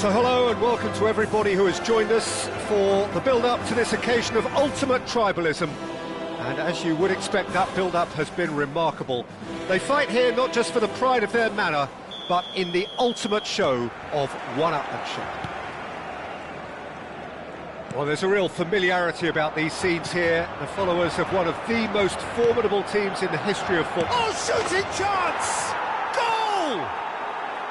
So hello and welcome to everybody who has joined us for the build-up to this occasion of ultimate tribalism. And as you would expect, that build-up has been remarkable. They fight here not just for the pride of their manor, but in the ultimate show of one-upmanship. Well, there's a real familiarity about these scenes here. The followers of one of the most formidable teams in the history of football. Oh, shooting chance! Goal!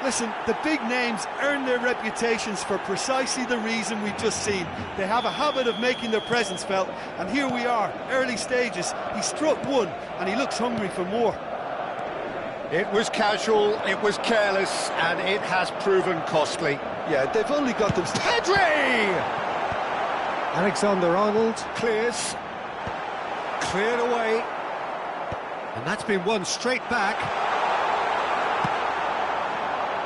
Listen, the big names earn their reputations for precisely the reason we've just seen. They have a habit of making their presence felt, and here we are, early stages. He struck one, and he looks hungry for more. It was casual, it was careless, and it has proven costly. Yeah, they've only got them... Pedri! Alexander-Arnold clears. Cleared away. And that's been won straight back.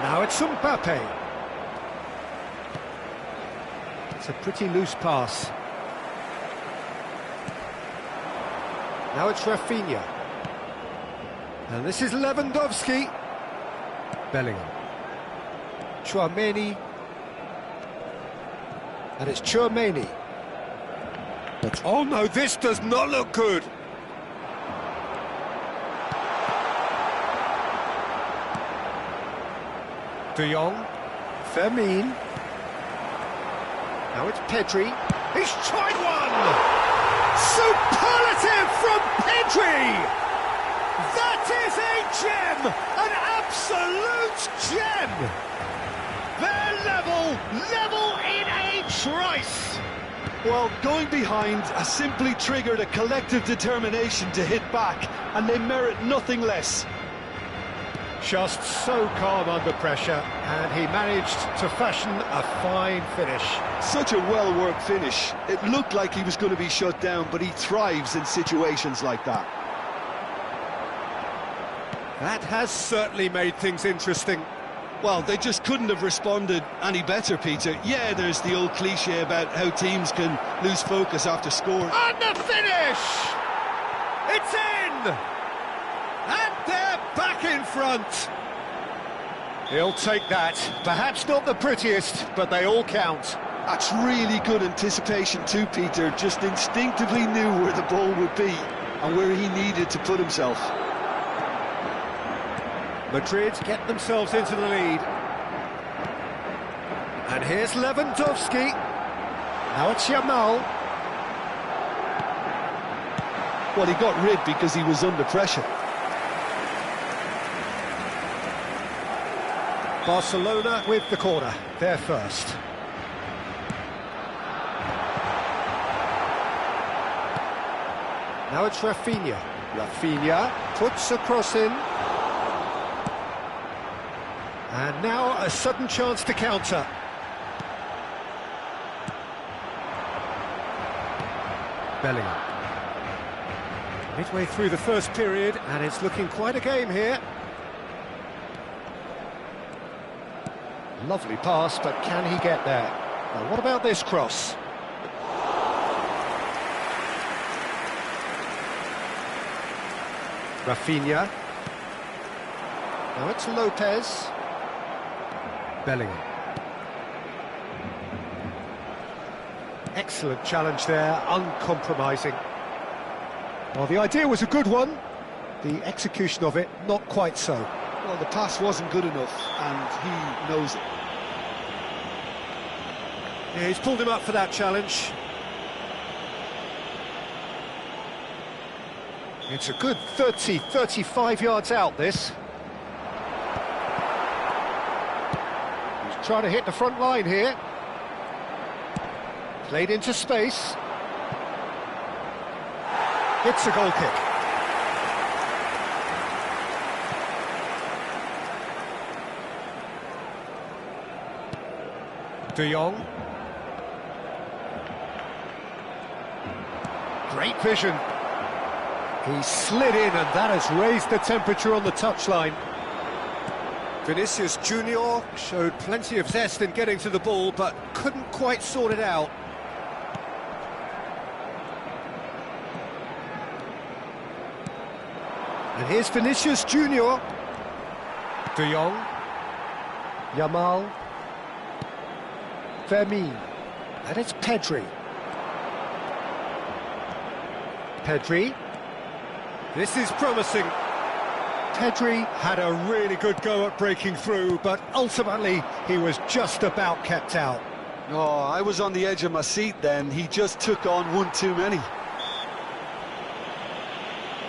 Now it's Mbappe. It's a pretty loose pass. Now it's Rafinha. And this is Lewandowski. Bellingham. Tchouaméni. And it's Tchouaméni. But oh no, this does not look good. De Jong, Fermin. Now it's Pedri. He's tried one! Superlative from Pedri! That is a gem! An absolute gem! They're level in a trice! Well, going behind has simply triggered a collective determination to hit back, and they merit nothing less. Just so calm under pressure, and he managed to fashion a fine finish. Such a well-worked finish. It looked like he was going to be shut down, but he thrives in situations like that. That has certainly made things interesting. Well, they just couldn't have responded any better, Peter. Yeah, there's the old cliché about how teams can lose focus after scoring. And the finish! It's in! And they're back in front. He'll take that. Perhaps not the prettiest, but they all count. That's really good anticipation too, Peter. Just instinctively knew where the ball would be and where he needed to put himself. Madrid get themselves into the lead. And here's Lewandowski. Now it's Yamal. Well, he got rid because he was under pressure. Barcelona with the corner. They're first. Now it's Rafinha. Rafinha puts a cross in. And now a sudden chance to counter. Bellingham. Midway through the first period, and it's looking quite a game here. Lovely pass, but can he get there? Now, what about this cross? Rafinha. Now it's Lopez. Bellingham. Excellent challenge there, uncompromising. Well, the idea was a good one. The execution of it, not quite so. Well, the pass wasn't good enough, and he knows it. Yeah, he's pulled him up for that challenge. It's a good 30, 35 yards out, this. He's trying to hit the front line here. Played into space. Hits a goal kick. De Jong. Great vision. He slid in, and that has raised the temperature on the touchline. Vinicius Junior showed plenty of zest in getting to the ball, but couldn't quite sort it out. And here's Vinicius Junior. De Jong. Yamal. Fermin. And it's Pedri. Pedri. This is promising. Pedri had a really good go at breaking through, but ultimately he was just about kept out. Oh, I was on the edge of my seat then. He just took on one too many.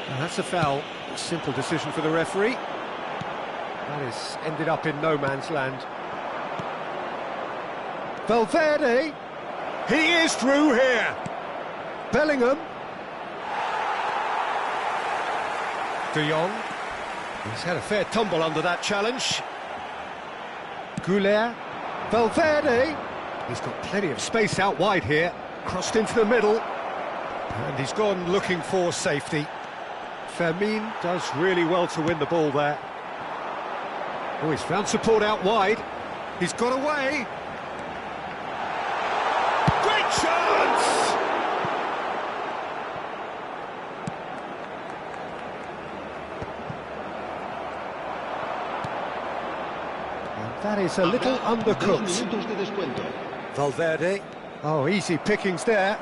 And that's a foul. A simple decision for the referee. That has ended up in no man's land. Valverde. He is through here. Bellingham. De Jong. He's had a fair tumble under that challenge. Goulet. Valverde. He's got plenty of space out wide here. Crossed into the middle. And he's gone looking for safety. Fermin does really well to win the ball there. Oh, he's found support out wide. He's got away. Great chance! And that is a little undercooked. Valverde. Oh, easy pickings there.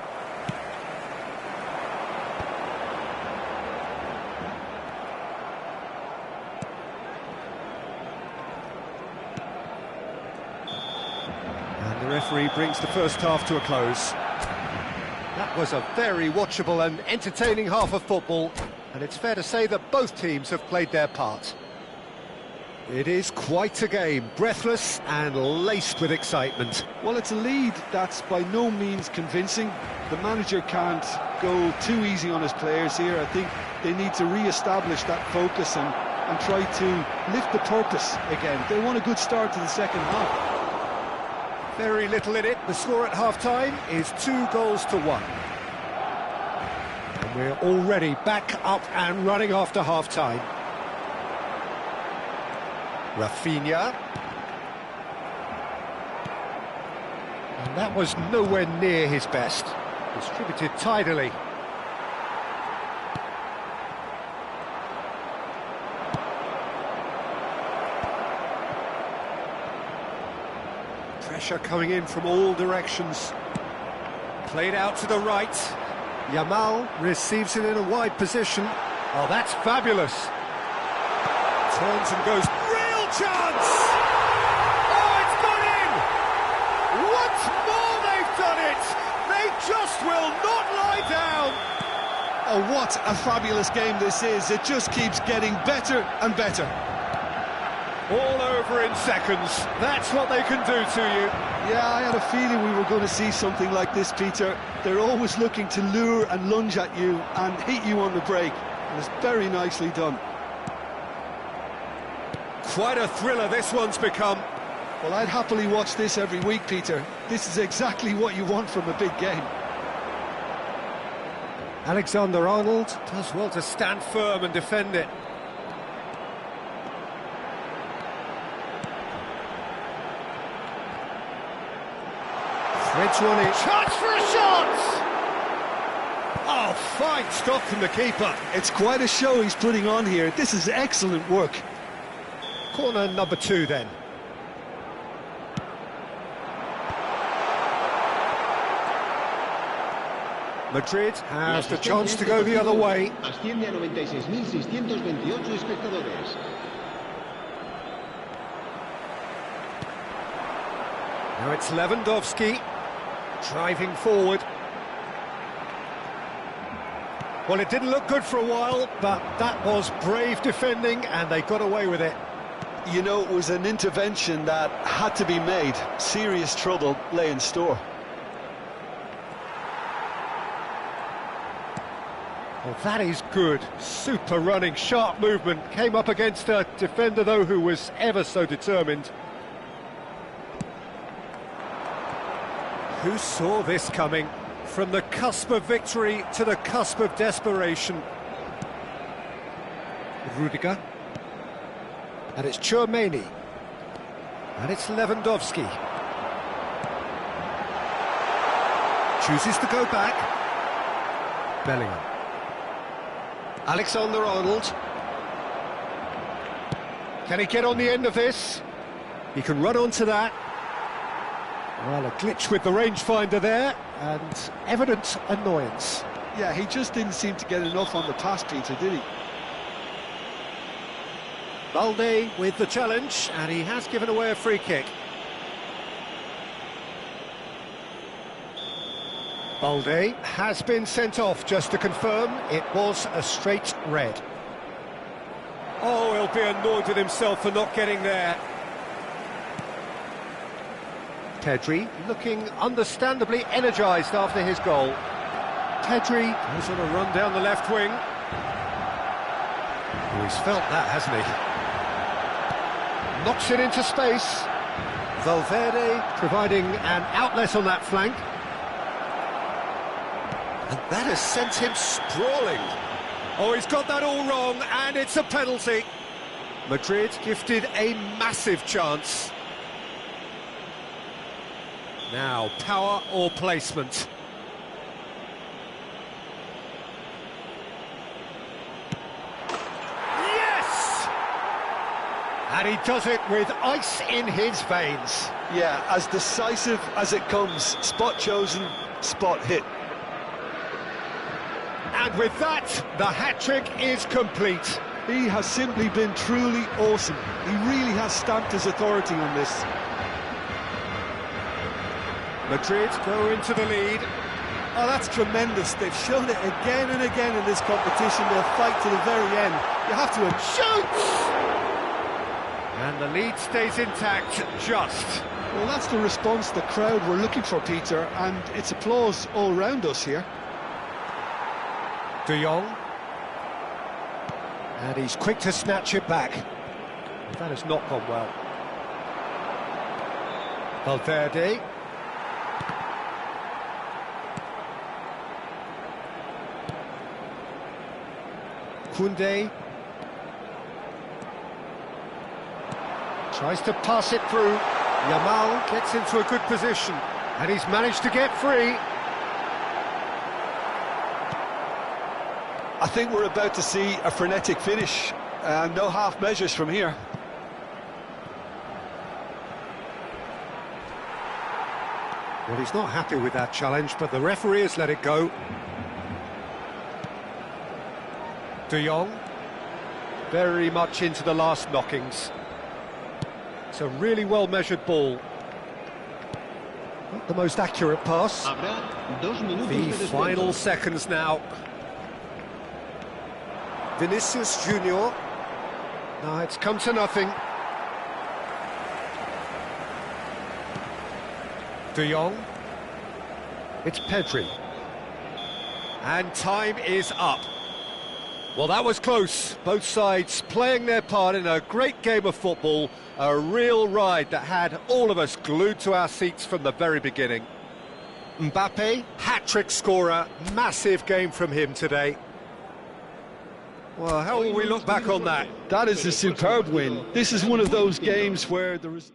The referee brings the first half to a close. That was a very watchable and entertaining half of football, and it's fair to say that both teams have played their part. It is quite a game, breathless and laced with excitement. Well, it's a lead that's by no means convincing. The manager can't go too easy on his players here. I think they need to re-establish that focus and try to lift the purpose again. They want a good start to the second half. Very little in it. The score at half-time is 2-1. And we're already back up and running after half-time. Rafinha. And that was nowhere near his best. Distributed tidily. Pressure coming in from all directions. Played out to the right. Yamal receives it in a wide position. Oh, that's fabulous. Turns and goes. Real chance! Oh, it's gone in! Once more they've done it! They just will not lie down! Oh, what a fabulous game this is. It just keeps getting better and better. All over in seconds. That's what they can do to you. Yeah, I had a feeling we were going to see something like this, Peter. They're always looking to lure and lunge at you and hit you on the break. And it's very nicely done. Quite a thriller this one's become. Well, I'd happily watch this every week, Peter. This is exactly what you want from a big game. Alexander-Arnold does well to stand firm and defend it. Threads one in. Chance for a shot! Oh, fine stop from the keeper. It's quite a show he's putting on here. This is excellent work. Corner number 2 then. Madrid has the chance to go the other way. Asciende a 96.628 espectadores. Now it's Lewandowski driving forward. Well, it didn't look good for a while, but that was brave defending and they got away with it. You know, it was an intervention that had to be made. Serious trouble lay in store. Well, that is good. Super running, sharp movement. Came up against a defender, though, who was ever so determined. Who saw this coming? From the cusp of victory to the cusp of desperation. Rudiger. And it's Tchouaméni. And it's Lewandowski. Chooses to go back. Bellingham. Alexander-Arnold. Can he get on the end of this? He can run onto that. Well, a glitch with the rangefinder there, and evident annoyance. Yeah, he just didn't seem to get enough on the pass, Peter, did he? Balde with the challenge, and he has given away a free kick. Balde has been sent off, just to confirm, it was a straight red. Oh, he'll be annoyed with himself for not getting there. Pedri looking understandably energised after his goal. Pedri goes on a run down the left wing. Oh, he's felt that, hasn't he? Knocks it into space. Valverde providing an outlet on that flank. And that has sent him sprawling. Oh, he's got that all wrong, and it's a penalty. Madrid gifted a massive chance. Now, power or placement? Yes! And he does it with ice in his veins. Yeah, as decisive as it comes. Spot chosen, spot hit. And with that, the hat-trick is complete. He has simply been truly awesome. He really has stamped his authority on this. Madrid go into the lead. Oh, that's tremendous. They've shown it again and again in this competition. They'll fight to the very end. You have to shoot! And the lead stays intact, just. Well, that's the response the crowd were looking for, Peter, and it's applause all round us here. De Jong. And he's quick to snatch it back. That has not gone well. Valverde. Koundé. Tries to pass it through. Yamal gets into a good position. And he's managed to get free. I think we're about to see a frenetic finish. No half measures from here. Well, he's not happy with that challenge, but the referee has let it go. De Jong, very much into the last knockings. It's a really well-measured ball. Not the most accurate pass. The final seconds now. Vinicius Junior. No, it's come to nothing. De Jong. It's Pedri. And time is up. Well, that was close. Both sides playing their part in a great game of football. A real ride that had all of us glued to our seats from the very beginning. Mbappe, hat-trick scorer. Massive game from him today. Well, how will we look back on that? That is a superb win. This is one of those games where there is...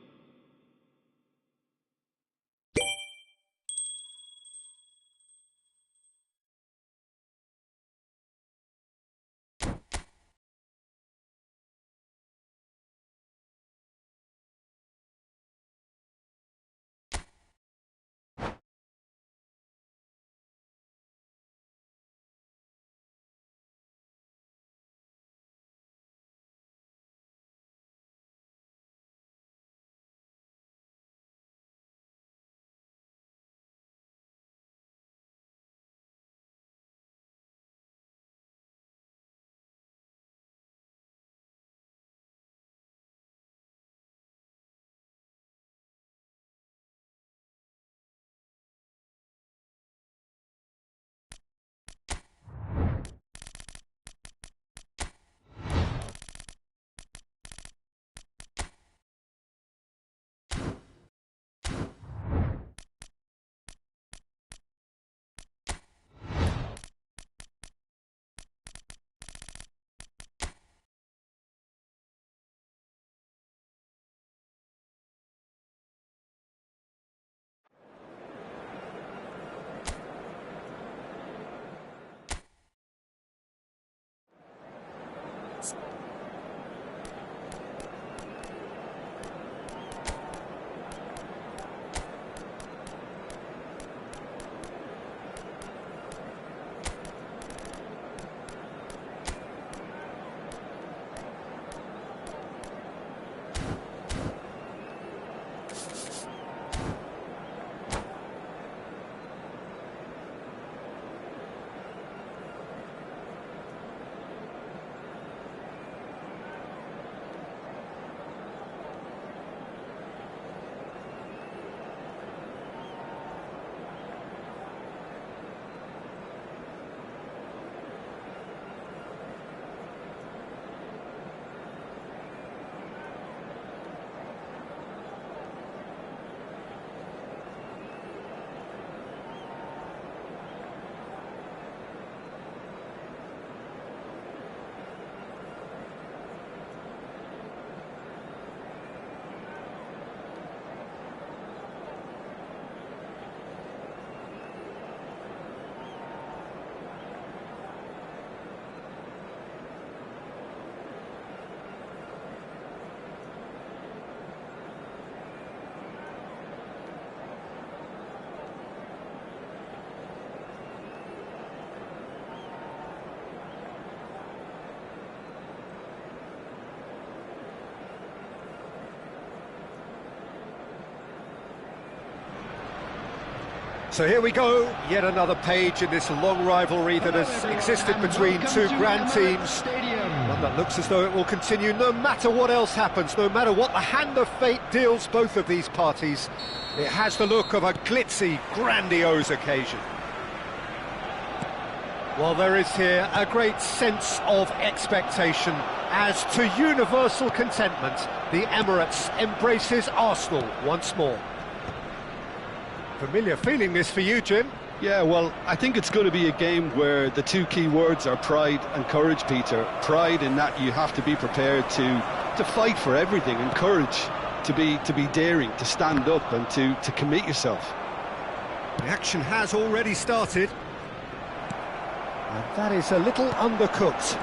So here we go, yet another page in this long rivalry that has existed between two grand teams. One that looks as though it will continue no matter what else happens, no matter what the hand of fate deals both of these parties. It has the look of a glitzy, grandiose occasion. Well, there is here a great sense of expectation as to universal contentment. The Emirates embraces Arsenal once more. Familiar feeling this for you, Jim? Yeah, well, I think it's going to be a game where the two key words are pride and courage, Peter. Pride in that you have to be prepared to fight for everything, and courage to be daring, to stand up and to commit yourself. The action has already started. And that is a little undercooked.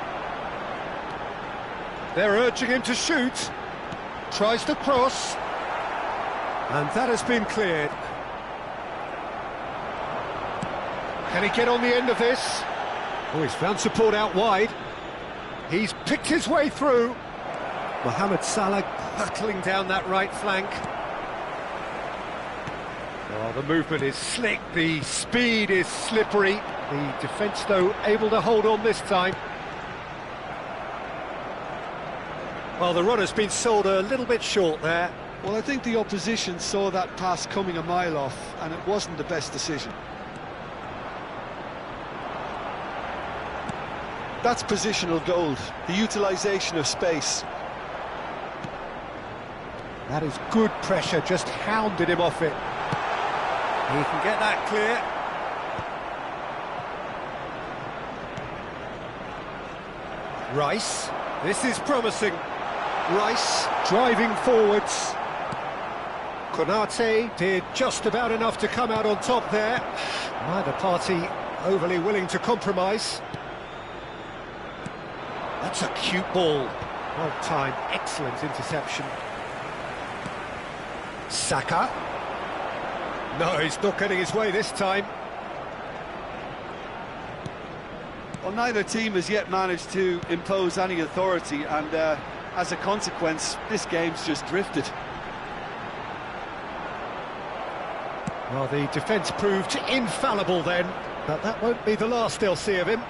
They're urging him to shoot. Tries to cross. And that has been cleared. Can he get on the end of this? Oh, he's found support out wide. He's picked his way through. Mohamed Salah hurtling down that right flank. Oh, the movement is slick, the speed is slippery. The defence, though, able to hold on this time. Well, the run has been sold a little bit short there. Well, I think the opposition saw that pass coming a mile off, and it wasn't the best decision. That's positional gold, the utilisation of space. That is good pressure, just hounded him off it. He can get that clear. Rice, this is promising. Rice driving forwards. Konate did just about enough to come out on top there. Neither party overly willing to compromise. That's a cute ball. Well timed, excellent interception. Saka. No, he's not getting his way this time. Well, neither team has yet managed to impose any authority, and as a consequence, this game's just drifted. Well, the defence proved infallible then, but that won't be the last they'll see of him.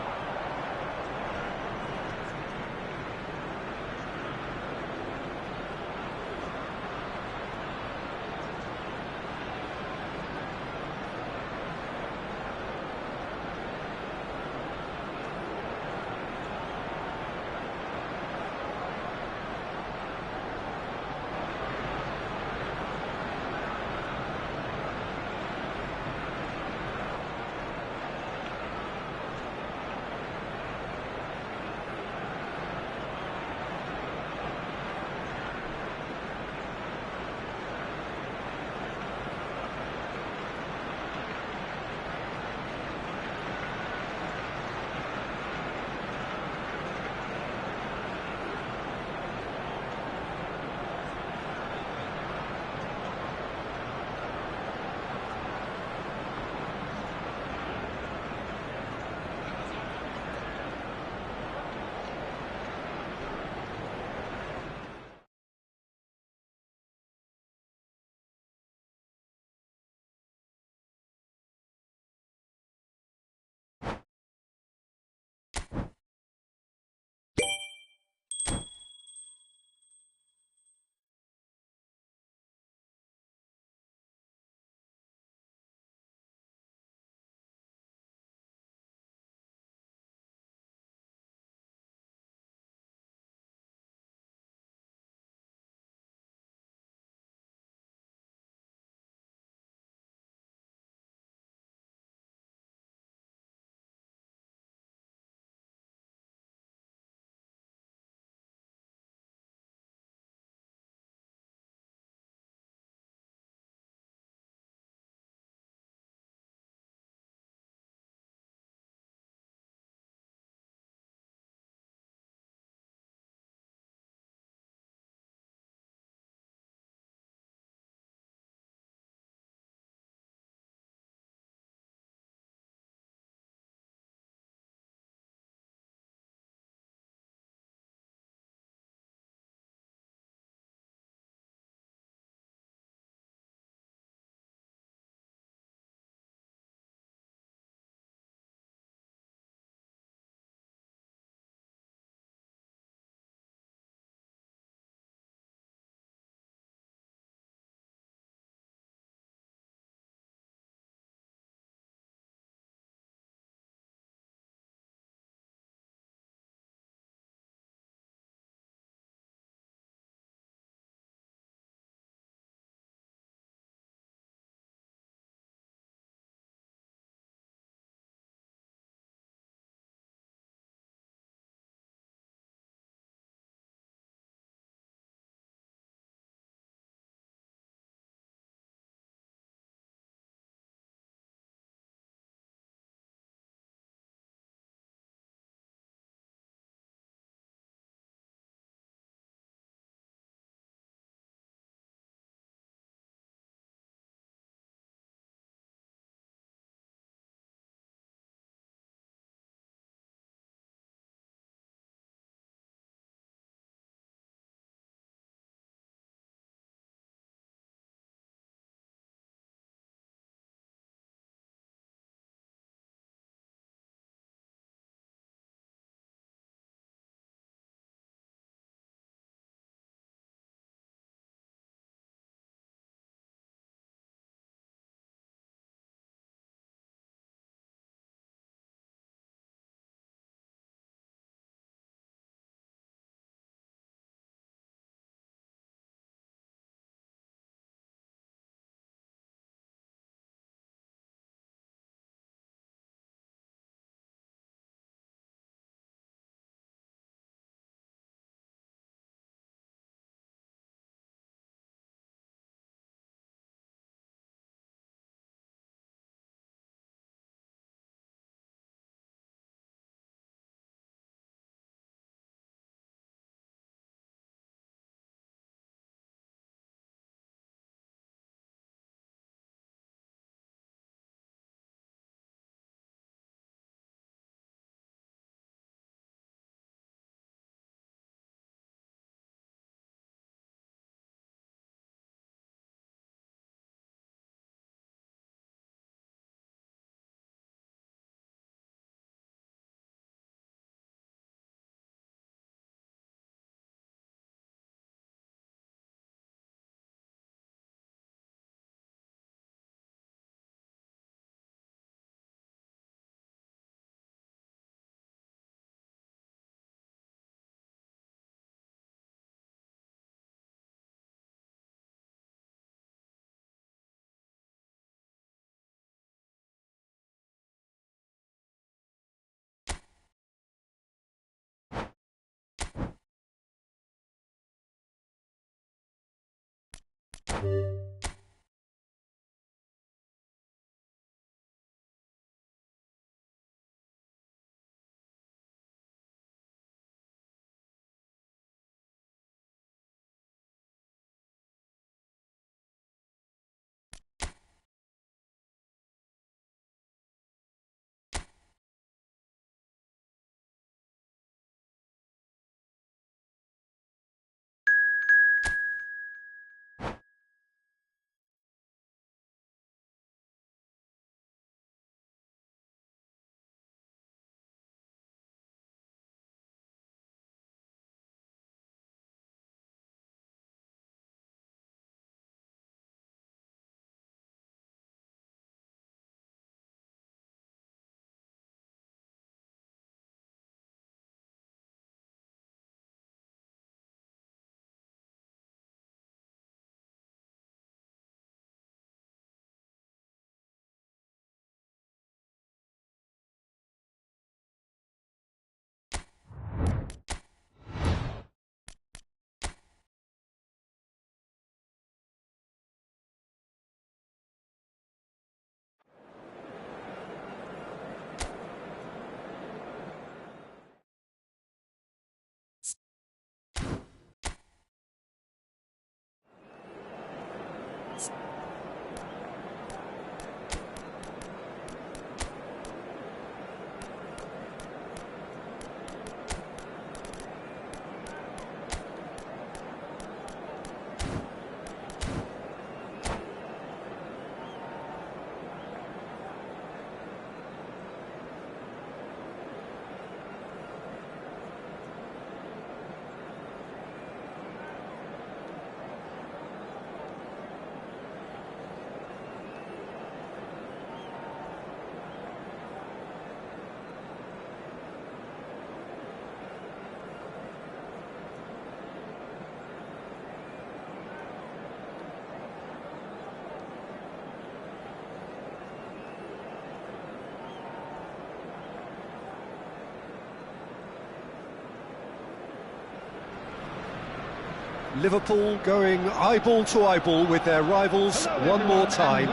Liverpool going eyeball to eyeball with their rivals one more time.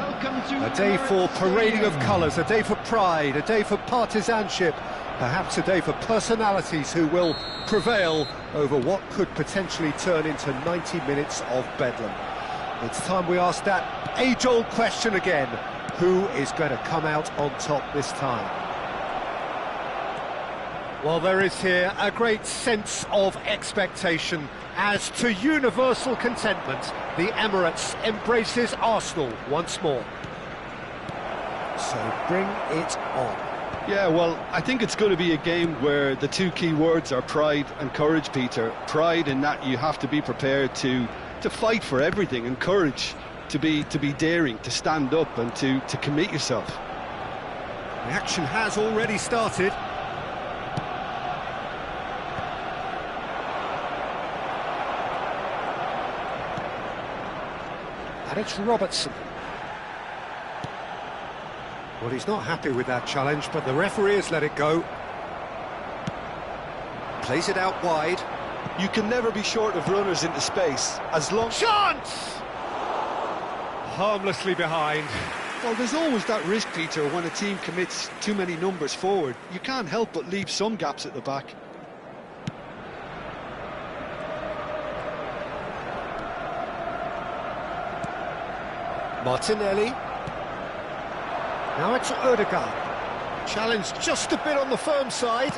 A day for parading of colours, a day for pride, a day for partisanship, perhaps a day for personalities who will prevail over what could potentially turn into 90 minutes of bedlam. It's time we ask that age-old question again: who is going to come out on top this time? Well, there is here a great sense of expectation as, to universal contentment, the Emirates embraces Arsenal once more. So bring it on. Yeah, well, I think it's going to be a game where the two key words are pride and courage, Peter. Pride in that you have to be prepared to fight for everything, and courage to be daring, to stand up and to commit yourself. The action has already started. And it's Robertson. Well, he's not happy with that challenge, but the referee has let it go. Plays it out wide. You can never be short of runners into space, as long... Chance! Harmlessly behind. Well, there's always that risk, Peter, when a team commits too many numbers forward. You can't help but leave some gaps at the back. Martinelli. Now it's Odegaard. Challenged just a bit on the firm side.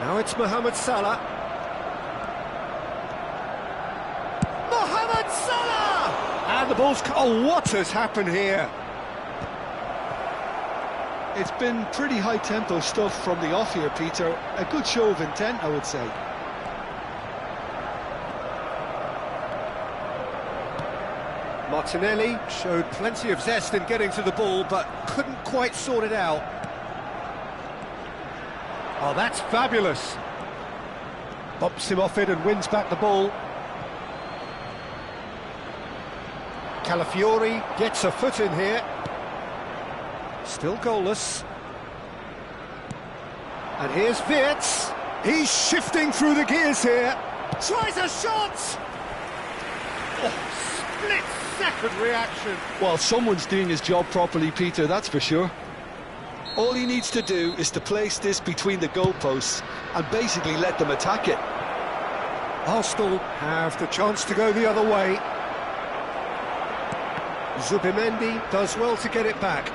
Now it's Mohamed Salah. Mohamed Salah! And the ball's... Oh, what has happened here? It's been pretty high-tempo stuff from the off here, Peter. A good show of intent, I would say. Martinelli showed plenty of zest in getting to the ball, but couldn't quite sort it out. Oh, that's fabulous. Bumps him off it and wins back the ball. Calafiori gets a foot in here. Still goalless. And here's Wirtz. He's shifting through the gears here. Tries a shot! Oh, split-second reaction. Well, someone's doing his job properly, Peter, that's for sure. All he needs to do is to place this between the goalposts and basically let them attack it. Arsenal have the chance to go the other way. Zubimendi does well to get it back.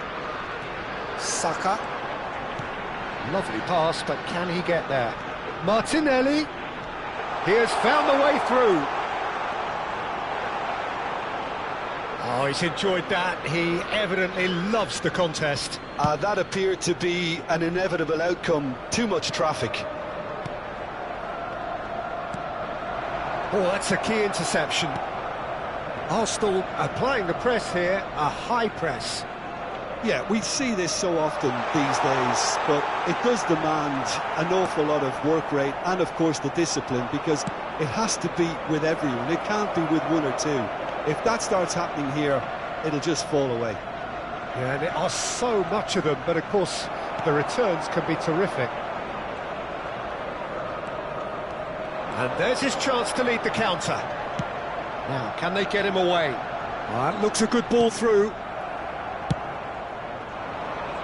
Saka. Lovely pass, but can he get there? Martinelli. He has found the way through. Oh, he's enjoyed that. He evidently loves the contest. That appeared to be an inevitable outcome. Too much traffic. Oh, that's a key interception. Arsenal applying the press here, a high press. Yeah, we see this so often these days, but it does demand an awful lot of work rate and, of course, the discipline, because it has to be with everyone. It can't be with one or two. If that starts happening here, it'll just fall away. Yeah, and there are so much of them, but, of course, the returns can be terrific. And there's his chance to lead the counter. Now, can they get him away? That looks a good ball through.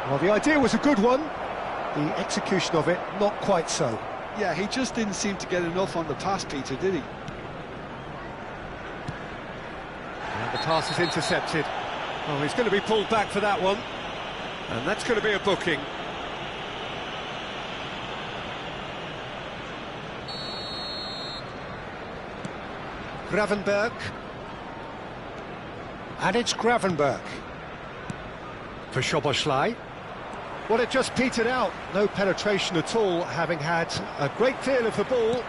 Well, the idea was a good one. The execution of it, not quite so. Yeah, he just didn't seem to get enough on the pass, Peter, did he? And the pass is intercepted. Oh, he's going to be pulled back for that one. And that's going to be a booking. Gravenberch. And it's Gravenberch. For Szoboszlai. Well, it just petered out. No penetration at all, having had a great deal of the ball.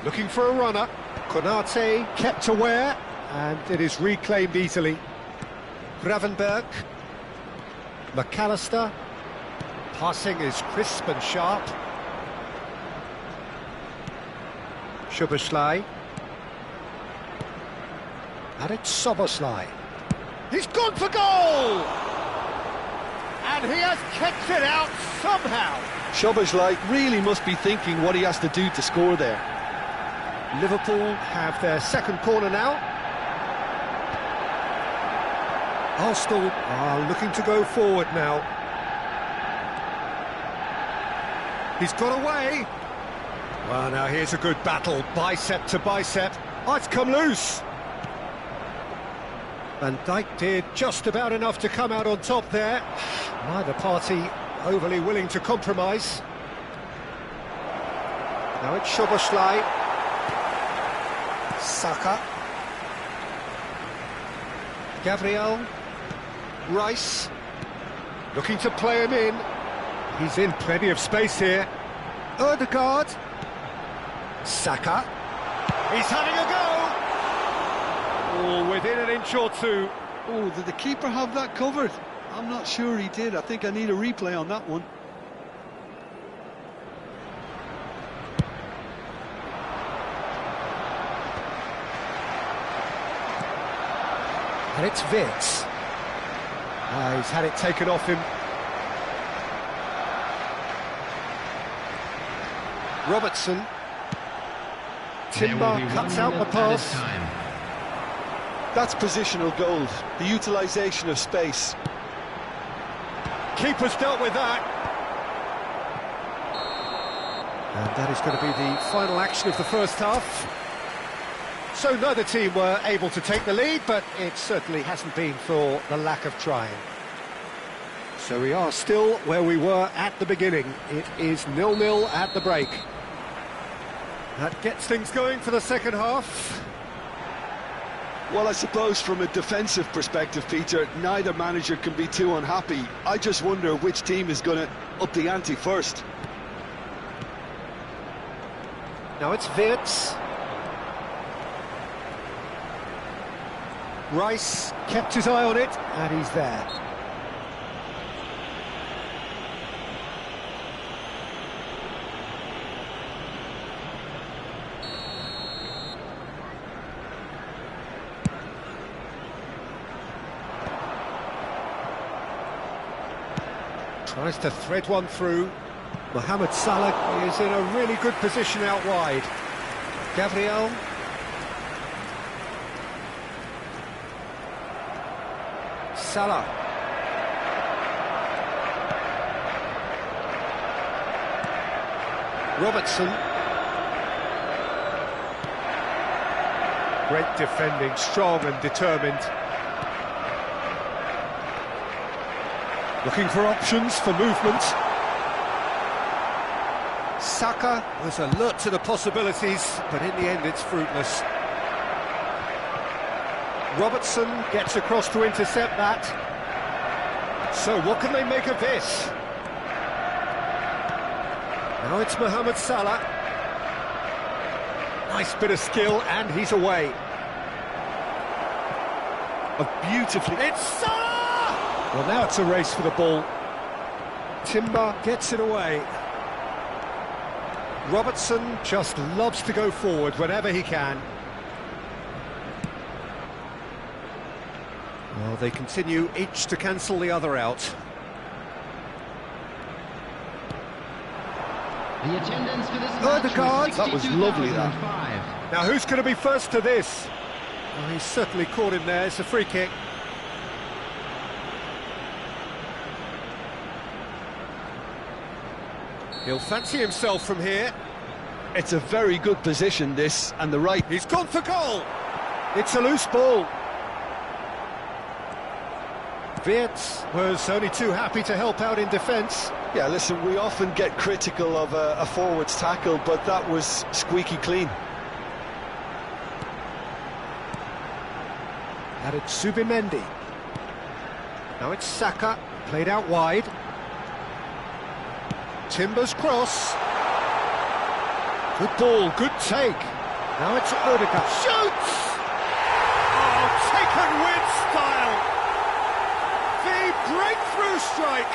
Looking for a runner. Konate kept aware, and it is reclaimed easily. Gravenberch. McAllister. Passing is crisp and sharp. Szoboszlai. And it's Szoboszlai. He's gone for goal! And he has kicked it out somehow. Szoboszlai really must be thinking what he has to do to score there. Liverpool have their second corner now. Arsenal are looking to go forward now. He's got away. Well, now here's a good battle, bicep to bicep. Oh, it's come loose. Van Dijk did just about enough to come out on top there. Neither party overly willing to compromise. Now it's Szoboszlai. Saka. Gabriel. Rice. Looking to play him in. He's in plenty of space here. Ødegaard. Saka. He's having a go! Oh, within an inch or two. Oh, did the keeper have that covered? I'm not sure he did. I think I need a replay on that one. And it's Wirtz. He's had it taken off him. Robertson. Timber cuts out the pass. That's positional gold, the utilisation of space. Keeper's dealt with that. And that is going to be the final action of the first half. So neither team were able to take the lead, but it certainly hasn't been for the lack of trying. So we are still where we were at the beginning. It is 0-0 at the break. That gets things going for the second half. Well, I suppose from a defensive perspective, Peter, neither manager can be too unhappy. I just wonder which team is going to up the ante first. Now it's Wirtz. Rice kept his eye on it, and he's there. Tries to thread one through. Mohamed Salah is in a really good position out wide. Gabriel. Salah. Robertson. Great defending, strong and determined. Looking for options for movement. Saka was alert to the possibilities, but in the end it's fruitless. Robertson gets across to intercept that. So what can they make of this? Now it's Mohamed Salah. Nice bit of skill, and he's away. Beautifully. It's Salah! Well, now it's a race for the ball. Timber gets it away. Robertson just loves to go forward whenever he can. Well, they continue each to cancel the other out. The attendance for this Odegaard. match That was lovely, that. 62,005. Now, who's going to be first to this? Well, he's certainly caught him there. It's a free kick. He'll fancy himself from here. It's a very good position, this, and the right. He's gone for goal. It's a loose ball. Wirtz was only too happy to help out in defence. Yeah, listen, we often get critical of a forward's tackle, but that was squeaky clean. And it's Zubimendi. Now it's Saka, played out wide. Timber's cross. Good ball, good take. Now it's Odegaard. Shoots! Oh, taken with style. The breakthrough strike.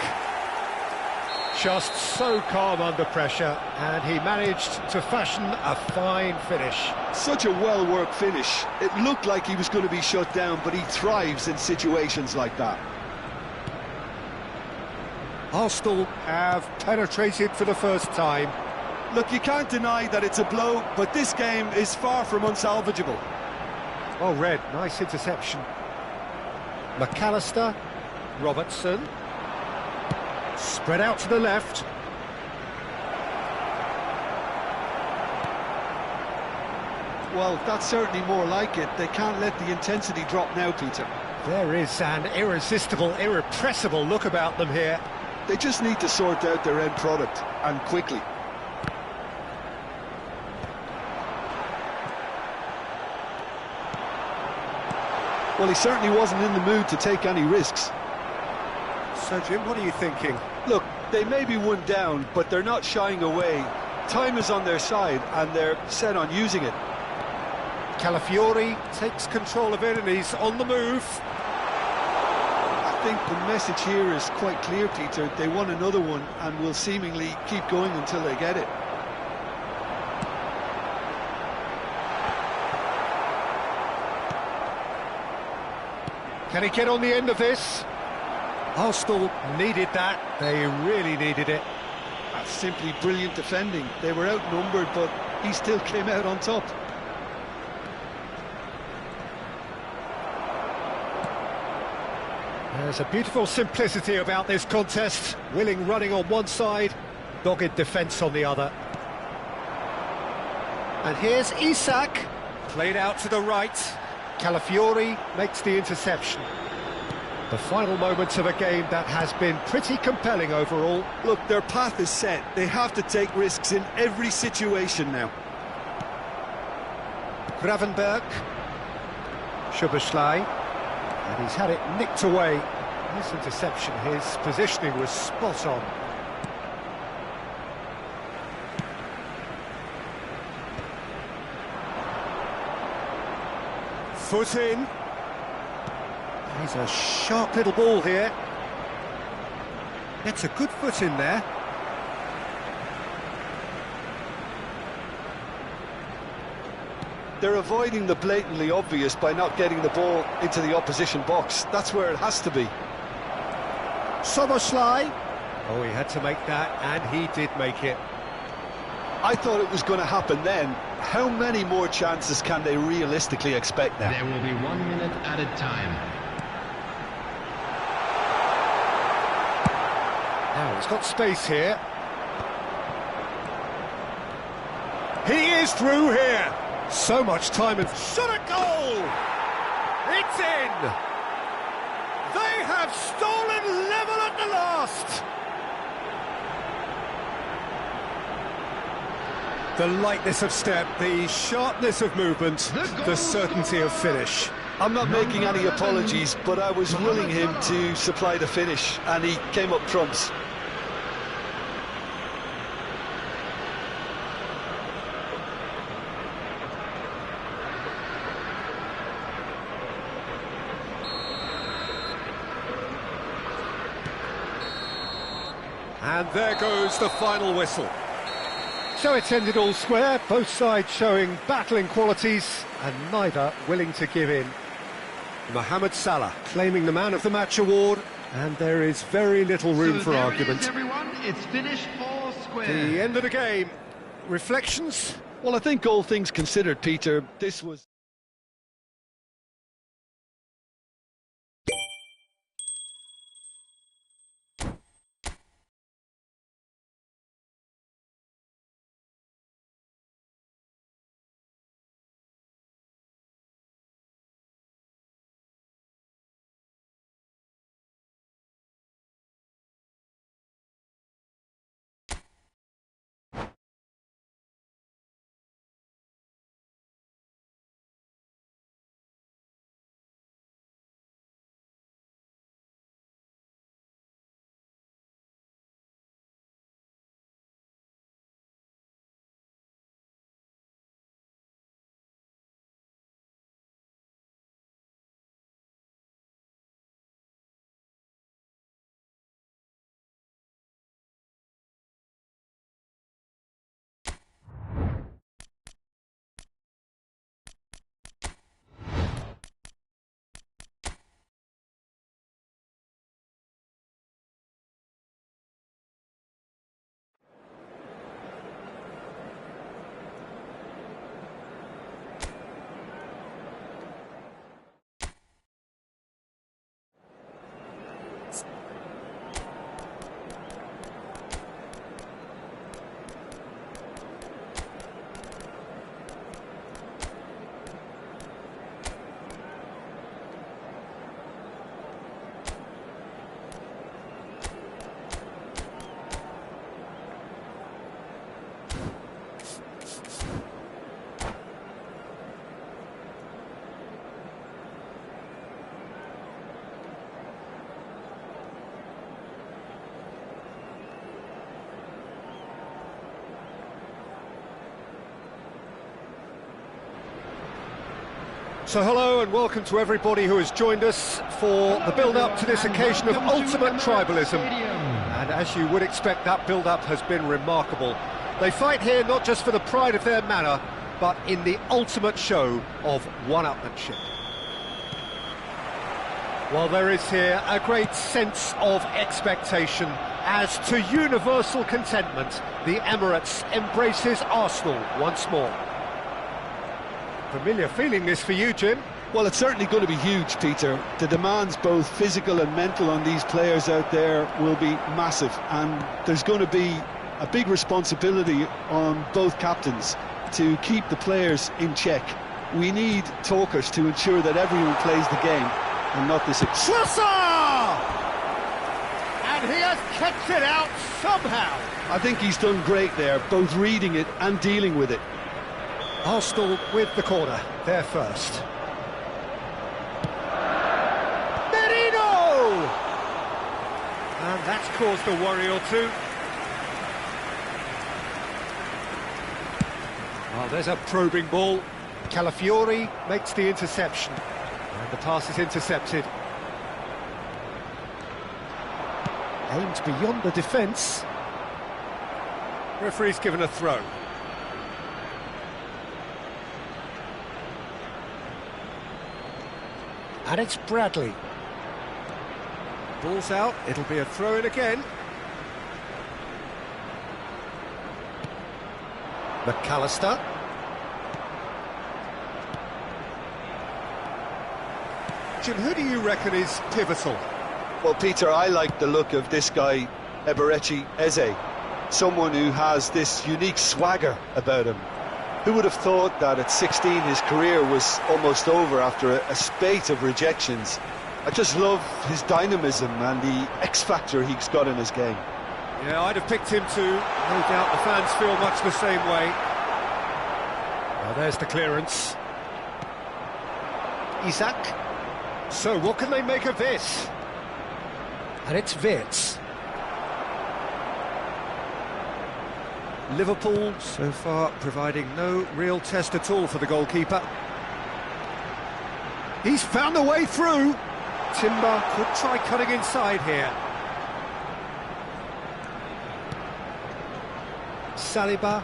Just so calm under pressure, and he managed to fashion a fine finish. Such a well-worked finish. It looked like he was going to be shut down, but he thrives in situations like that. Arsenal have penetrated for the first time. Look, you can't deny that it's a blow, but this game is far from unsalvageable. Well read, nice interception. McAllister, Robertson, spread out to the left. Well, that's certainly more like it. They can't let the intensity drop now, Peter. There is an irresistible, irrepressible look about them here. They just need to sort out their end product, and quickly. Well, he certainly wasn't in the mood to take any risks. So, Jim, what are you thinking? Look, they may be one down, but they're not shying away. Time is on their side, and they're set on using it. Calafiori takes control of it, and he's on the move. I think the message here is quite clear, Peter. They want another one, and will seemingly keep going until they get it. Can he get on the end of this? Arsenal needed that. They really needed it. That's simply brilliant defending. They were outnumbered, but he still came out on top. There's a beautiful simplicity about this contest. Willing running on one side, dogged defence on the other. And here's Isak, played out to the right. Calafiori makes the interception. The final moments of a game that has been pretty compelling overall. Look, their path is set. They have to take risks in every situation now. Gravenberg. Szoboszlai. And he's had it nicked away. This interception, his positioning was spot on. Foot in. He's a sharp little ball here. Gets a good foot in there. They're avoiding the blatantly obvious by not getting the ball into the opposition box. That's where it has to be. Szoboszlai. Oh, he had to make that, and he did make it. I thought it was going to happen then. How many more chances can they realistically expect now? There will be 1 minute added time. Now he's got space here. He is through here. So much time and shot a goal. It's in. They have stolen level at the last. The lightness of step, the sharpness of movement, the certainty of finish. I'm not making any apologies, but I was willing him to supply the finish, and he came up trumps. And there goes the final whistle. So it's ended all square, both sides showing battling qualities and neither willing to give in. Mohamed Salah claiming the Man of the Match award, and there is very little room for argument. Everyone, it's finished all square. The end of the game. Reflections? Well, I think all things considered, Peter, this was... So hello and welcome to everybody who has joined us for the build-up to this occasion of ultimate tribalism. And as you would expect, that build-up has been remarkable. They fight here not just for the pride of their manor, but in the ultimate show of one-upmanship. While there is here a great sense of expectation, as to universal contentment, the Emirates embraces Arsenal once more. Familiar feeling this for you, Jim? Well, it's certainly going to be huge, Peter. The demands, both physical and mental, on these players out there will be massive, and there's going to be a big responsibility on both captains to keep the players in check. We need talkers to ensure that everyone plays the game and not this... Trossard! And he has kept it out somehow. I think he's done great there, both reading it and dealing with it. Arsenal with the corner, there first. Merino! And that's caused a worry or two. Oh, there's a probing ball. Calafiori makes the interception. And the pass is intercepted. Aimed beyond the defence. Referee's given a throw. And it's Bradley. Ball's out, it'll be a throw-in again. McAllister. Jim, who do you reckon is pivotal? Well, Peter, I like the look of this guy Eberechi Eze, someone who has this unique swagger about him. Who would have thought that at 16 his career was almost over after a spate of rejections? I just love his dynamism and the X-factor he's got in his game. Yeah, I'd have picked him too. No doubt the fans feel much the same way. Well, there's the clearance. Isak. So, what can they make of this? And it's Wirtz. Liverpool, so far, providing no real test at all for the goalkeeper. He's found a way through. Timber could try cutting inside here. Saliba.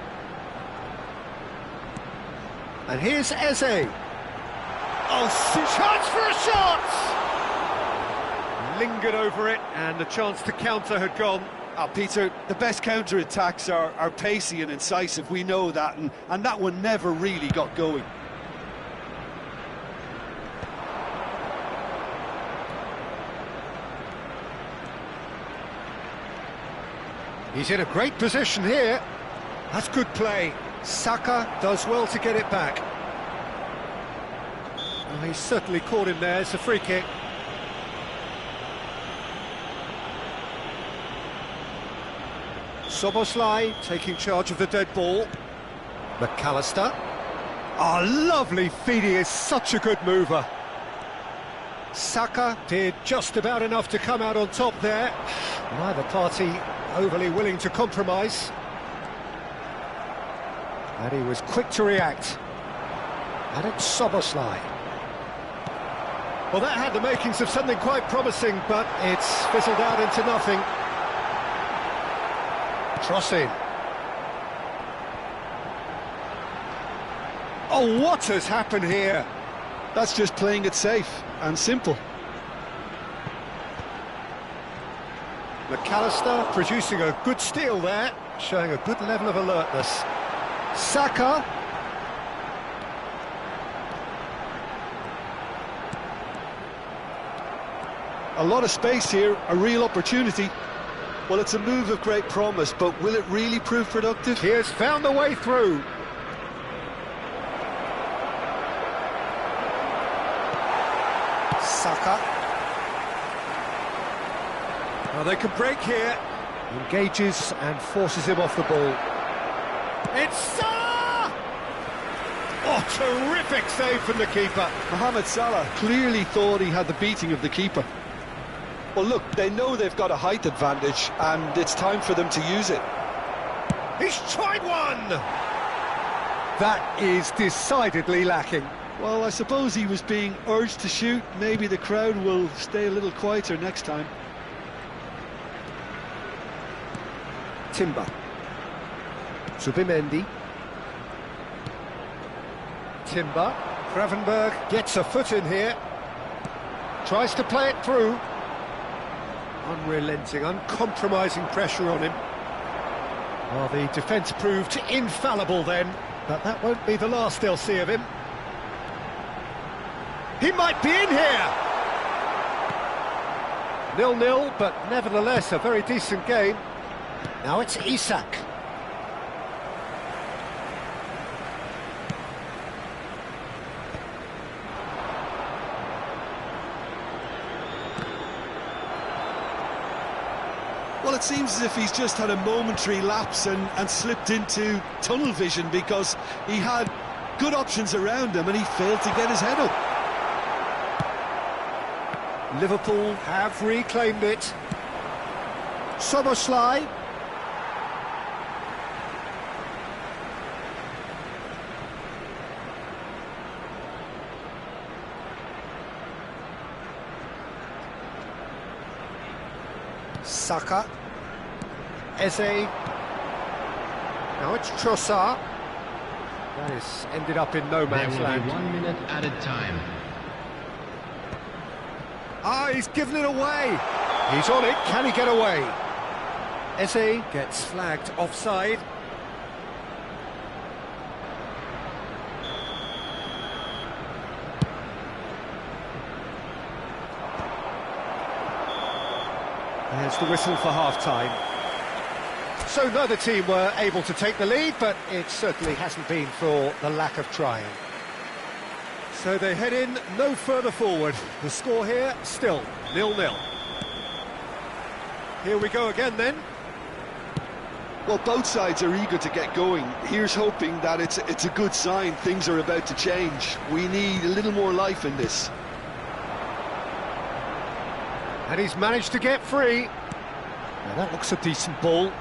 And here's Eze. Oh, chance for a shot! Lingered over it, and the chance to counter had gone. Peter, the best counter-attacks are pacey and incisive, we know that, and that one never really got going. He's in a great position here. That's good play. Saka does well to get it back. Oh, he's certainly caught him there. It's a free kick. Szoboszlai taking charge of the dead ball. McAllister. Oh, lovely feed. He is such a good mover. Saka did just about enough to come out on top there. Neither party overly willing to compromise. And he was quick to react. And it's Szoboszlai. Well, that had the makings of something quite promising, but it's fizzled out into nothing. Crossing. Oh, what has happened here? That's just playing it safe and simple. McAllister producing a good steal there, showing a good level of alertness. Saka. A lot of space here, a real opportunity. Well, it's a move of great promise, but will it really prove productive? He has found the way through. Saka. Well, they can break here. Engages and forces him off the ball. It's Salah! Oh, terrific save from the keeper. Mohamed Salah clearly thought he had the beating of the keeper. Well, look, they know they've got a height advantage, and it's time for them to use it. He's tried one! That is decidedly lacking. Well, I suppose he was being urged to shoot. Maybe the crowd will stay a little quieter next time. Timber. Zubimendi. Timber. Gravenberg gets a foot in here. Tries to play it through. Unrelenting, uncompromising pressure on him. Well, the defence proved infallible then, but that won't be the last they'll see of him. He might be in here! 0-0, but nevertheless a very decent game. Now it's Isak. Well, it seems as if he's just had a momentary lapse and slipped into tunnel vision, because he had good options around him and he failed to get his head up. Liverpool have reclaimed it. Szoboszlai. Saka. Eze. Now it's Trossard. That has ended up in no man's land. 1 minute added time. Ah, he's given it away. He's on it. Can he get away? Eze gets flagged offside. There's the whistle for half-time. So neither team were able to take the lead, but it certainly hasn't been for the lack of trying. So they head in no further forward. The score here, still 0-0. Here we go again then. Well, both sides are eager to get going. Here's hoping that it's a good sign. Things are about to change. We need a little more life in this. And he's managed to get free. Now that looks a decent ball.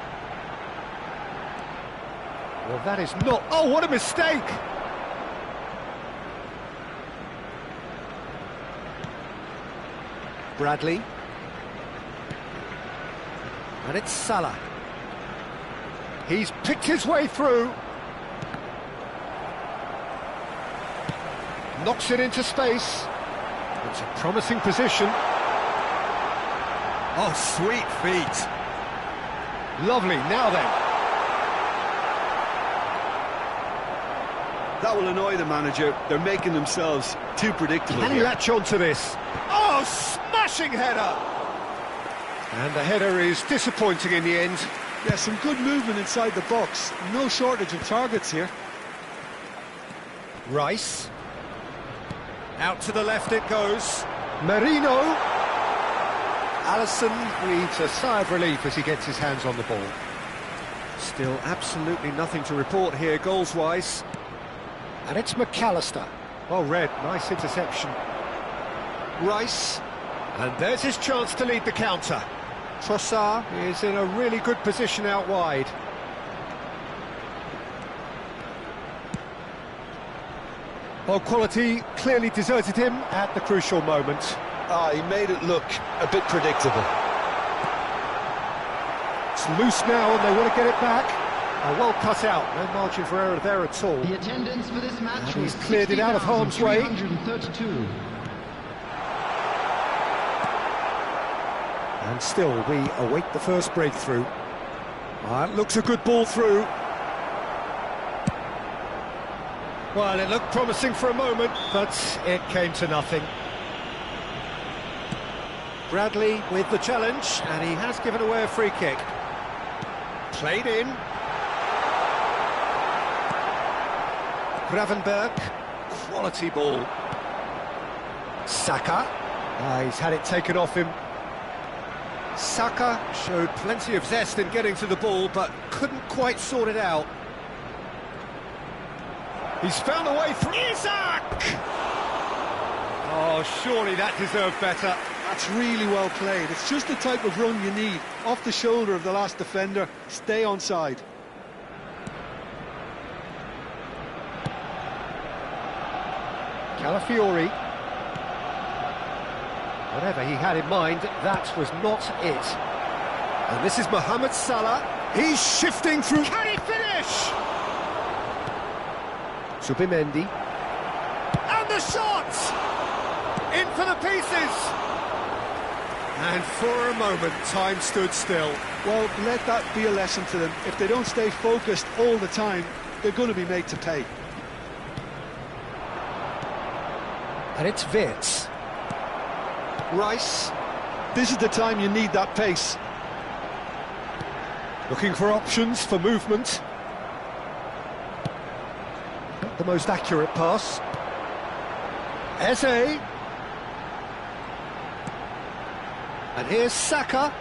Well, that is not... Oh, what a mistake! Bradley. And it's Salah. He's picked his way through. Knocks it into space. It's a promising position. Oh, sweet feet. Lovely, now then. That will annoy the manager. They're making themselves too predictable. Can he latch on to this? Oh, smashing header! And the header is disappointing in the end. Yeah, some good movement inside the box. No shortage of targets here. Rice. Out to the left it goes. Merino. Alisson breathes a sigh of relief as he gets his hands on the ball. Still absolutely nothing to report here goals-wise. And it's McAllister. Well read, nice interception. Rice. And there's his chance to lead the counter. Trossard is in a really good position out wide. Well, quality clearly deserted him at the crucial moment. He made it look a bit predictable. It's loose now and they want to get it back. Well cut out, no margin for error there at all. The attendance for this match was he's cleared it out of harm's way. 60,332. And still, we await the first breakthrough. Looks a good ball through. Well, it looked promising for a moment, but it came to nothing. Bradley with the challenge, and he has given away a free kick. Played in. Gravenberg, quality ball. Saka, he's had it taken off him. Saka showed plenty of zest in getting to the ball, but couldn't quite sort it out. He's found a way through. Isak! Oh, surely that deserved better. That's really well played. It's just the type of run you need. Off the shoulder of the last defender, stay onside. Calafiori. Whatever he had in mind, that was not it. And this is Mohamed Salah. He's shifting through. Can he finish? Zubimendi. And the shot! In for the pieces! And for a moment, time stood still. Well, let that be a lesson to them. If they don't stay focused all the time, they're going to be made to pay. And it's Wirtz. Rice. This is the time you need that pace. Looking for options for movement. Not the most accurate pass. Eze. And here's Saka.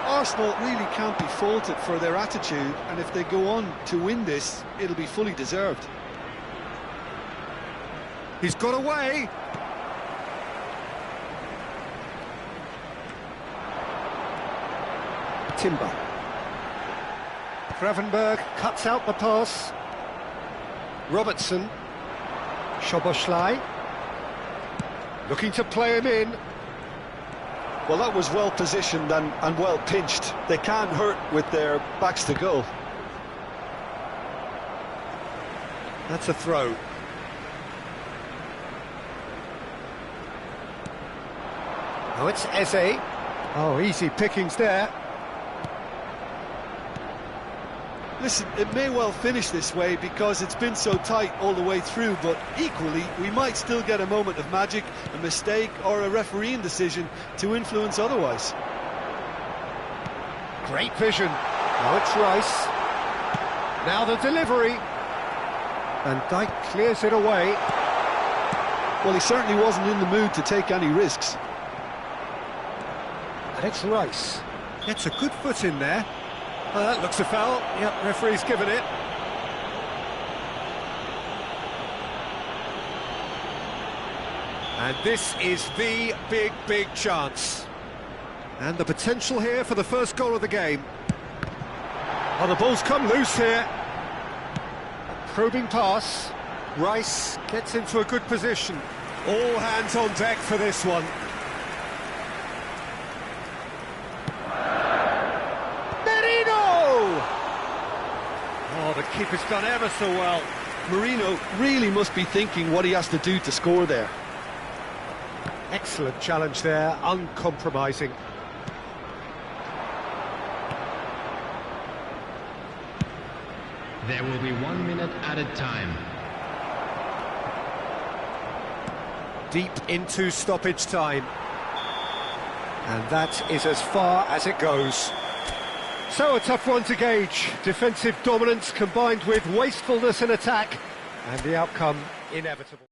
Arsenal really can't be faulted for their attitude, and if they go on to win this, it'll be fully deserved. He's got away. Timber. Gravenberg cuts out the pass. Robertson. Szoboszlai. Looking to play him in. Well, that was well positioned and well pinched. They can't hurt with their backs to goal. That's a throw. Oh, it's Eze. Oh, easy pickings there. Listen, it may well finish this way because it's been so tight all the way through, but equally, we might still get a moment of magic, a mistake or a refereeing decision to influence otherwise. Great vision. Now it's Rice. Now the delivery. And Dijk clears it away. Well, he certainly wasn't in the mood to take any risks. And it's Rice. Gets a good foot in there. That looks a foul. Yep, referee's given it. And this is the big chance. And the potential here for the first goal of the game. Oh, the ball's come loose here. A probing pass. Rice gets into a good position. All hands on deck for this one. Oh, the keeper's done ever so well. Merino really must be thinking what he has to do to score there. Excellent challenge there, uncompromising. There will be 1 minute added time. Deep into stoppage time. And that is as far as it goes. So a tough one to gauge. Defensive dominance combined with wastefulness in attack, and the outcome inevitable.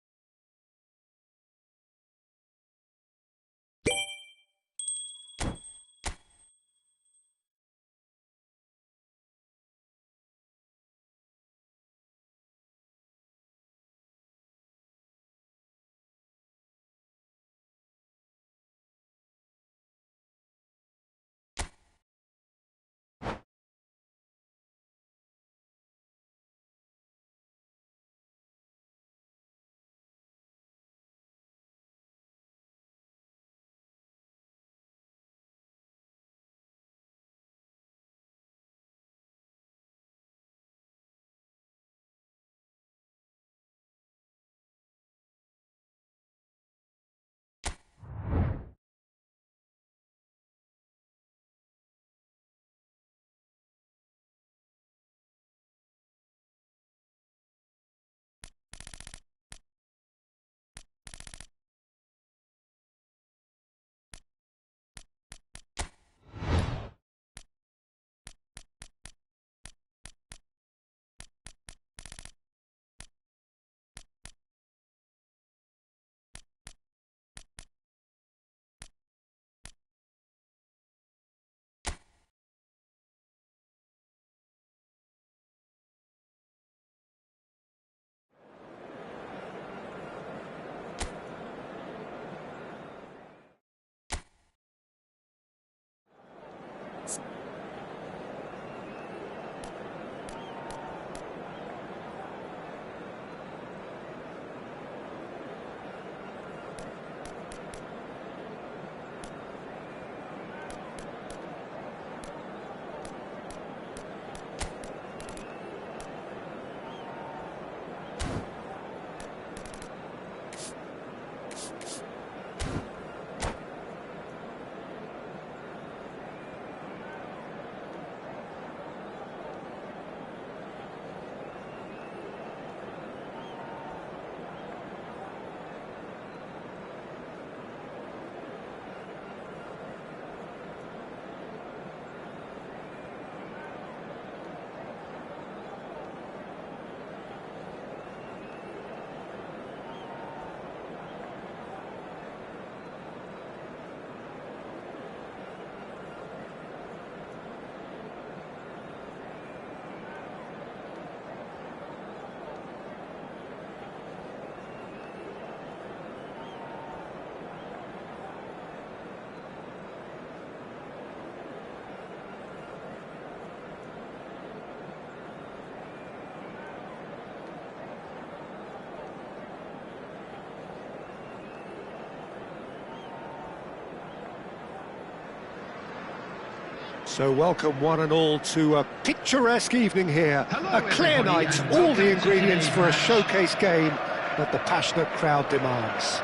So welcome one and all to a picturesque evening here. A clear night, all the ingredients for a showcase game that the passionate crowd demands.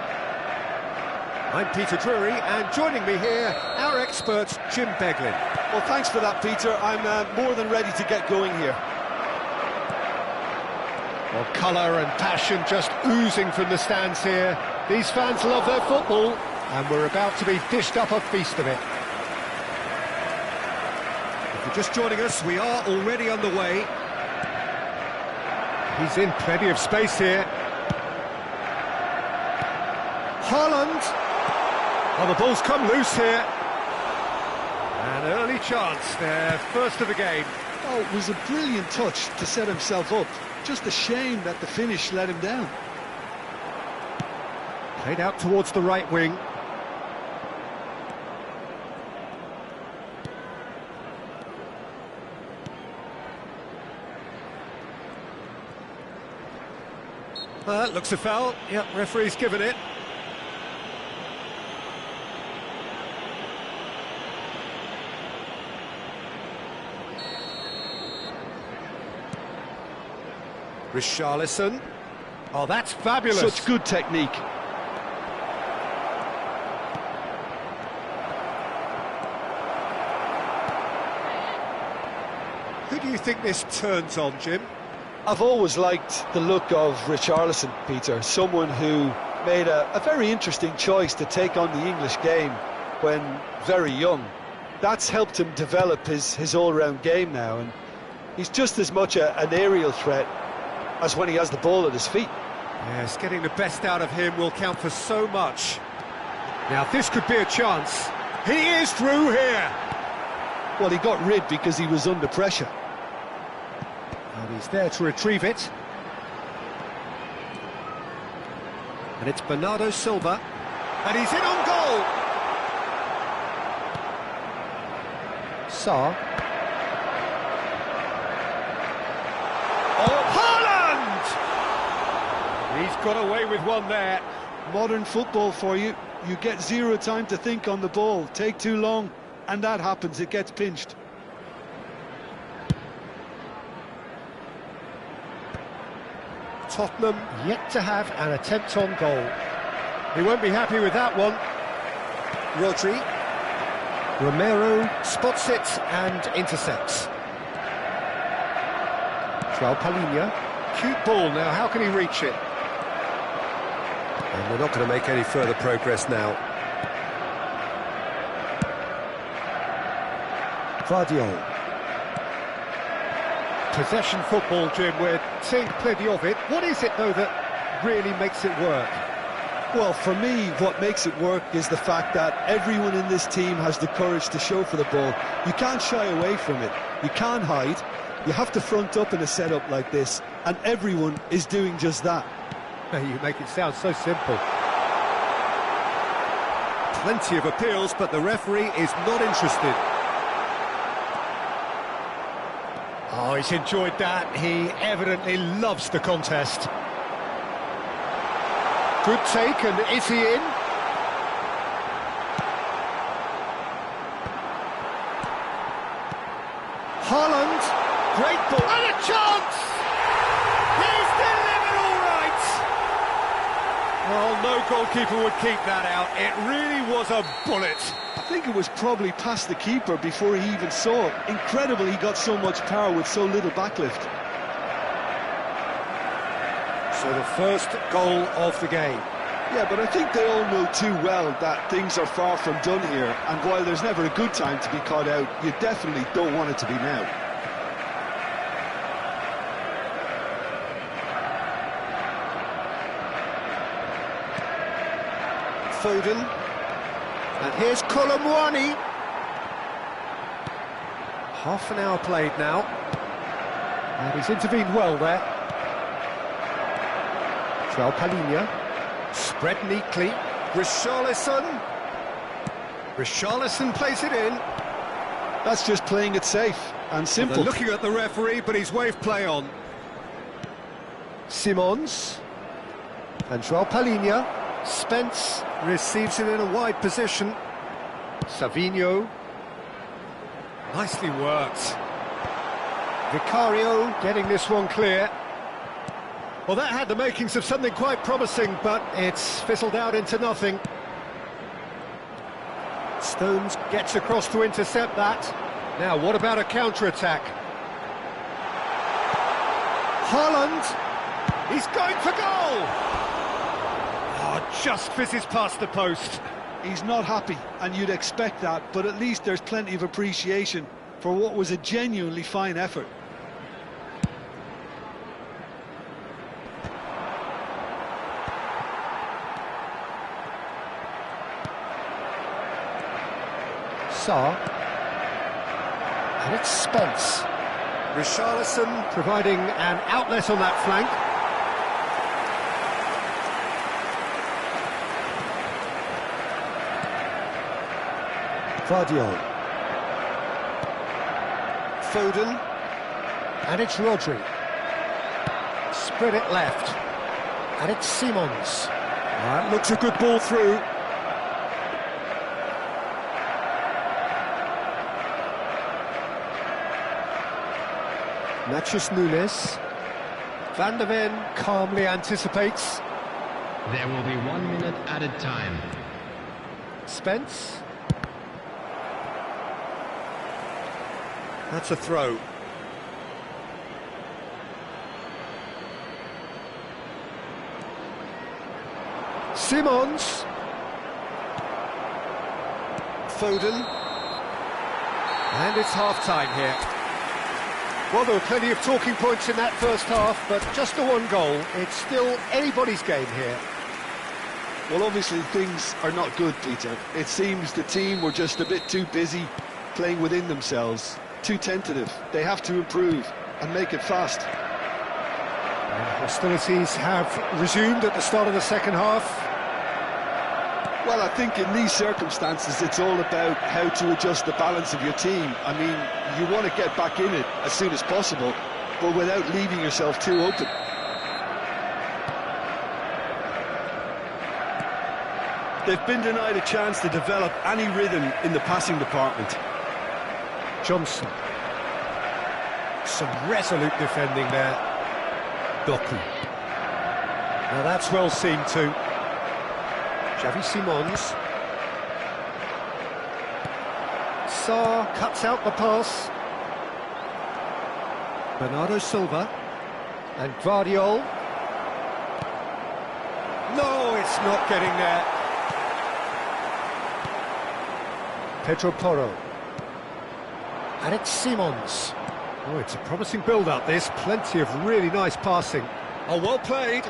I'm Peter Drury, and joining me here, our expert, Jim Beglin. Well, thanks for that, Peter. I'm more than ready to get going here. Well, colour and passion just oozing from the stands here. These fans love their football, and we're about to be dished up a feast of it. If you're just joining us, we are already underway. He's in plenty of space here. Haaland. Oh, the ball's come loose here. An early chance, their first of the game. Oh, it was a brilliant touch to set himself up. Just a shame that the finish let him down. Played out towards the right wing. Looks a foul. Yep, referee's given it. Richarlison. Oh, that's fabulous. Such good technique. Who do you think this turns on, Jim? I've always liked the look of Richarlison, Peter. Someone who made a very interesting choice to take on the English game when very young. That's helped him develop his all-round game now, and he's just as much an aerial threat as when he has the ball at his feet. Yes, getting the best out of him will count for so much. Now, this could be a chance. He is through here. Well, he got rid because he was under pressure. And he's there to retrieve it. And it's Bernardo Silva. And he's in on goal. Sarr. Oh, Haaland! He's got away with one there. Modern football for you. You get zero time to think on the ball. Take too long, and that happens. It gets pinched. Tottenham yet to have an attempt on goal. He won't be happy with that one. Rodri. Romero spots it and intercepts. João Palhinha. Cute ball now, how can he reach it? And we're not going to make any further progress now. Vardiol. Possession football, Jim, we're seeing plenty of it. What is it, though, that really makes it work? Well, for me, what makes it work is the fact that everyone in this team has the courage to show for the ball. You can't shy away from it. You can't hide. You have to front up in a setup like this, and everyone is doing just that. You make it sound so simple. Plenty of appeals, but the referee is not interested. Oh, he's enjoyed that. He evidently loves the contest. Good take, and is he in? Haaland, great ball, and a chance! He's delivered all right! Well, no goalkeeper would keep that out. It really was a bullet. I think it was probably past the keeper before he even saw it. Incredible he got so much power with so little backlift. So the first goal of the game. Yeah, but I think they all know too well that things are far from done here, and while there's never a good time to be caught out, you definitely don't want it to be now. Foden. And here's Colomwani. Half an hour played now. And he's intervened well there. João Palhinha. Spread neatly. Richarlison. Richarlison plays it in. That's just playing it safe and simple. They're looking at the referee, but he's waved play on. Simons. And João Palhinha. Spence receives it in a wide position. Savinho. Nicely worked. Vicario getting this one clear. Well, that had the makings of something quite promising, but it's fizzled out into nothing. Stones gets across to intercept that. Now, what about a counter-attack? Haaland. He's going for goal! Oh, just fizzes past the post. He's not happy, and you'd expect that, but at least there's plenty of appreciation for what was a genuinely fine effort. Sarr. And it's Spence. Richarlison providing an outlet on that flank. Gvardiol. Foden. And it's Rodri. Spread it left. And it's Simons. That looks a good ball through. Matheus Nunes. Van der Ven calmly anticipates. There will be 1 minute added time. Spence. That's a throw. Simons. Foden. And it's half-time here. Well, there were plenty of talking points in that first half, but just the one goal. It's still anybody's game here. Well, obviously things are not good, Peter. It seems the team were just a bit too busy playing within themselves, too tentative. They have to improve and make it fast. And hostilities have resumed at the start of the second half. Well, I think in these circumstances it's all about how to adjust the balance of your team. I mean, you want to get back in it as soon as possible, but without leaving yourself too open. They've been denied a chance to develop any rhythm in the passing department. Johnson. Some resolute defending there. Doku. Now that's well seen too. Xavi Simons. Sarr cuts out the pass. Bernardo Silva. And Gvardiol. No, it's not getting there. Pedro Porro. And it's Simons. Oh, it's a promising build-up, this. Plenty of really nice passing. Oh, well played.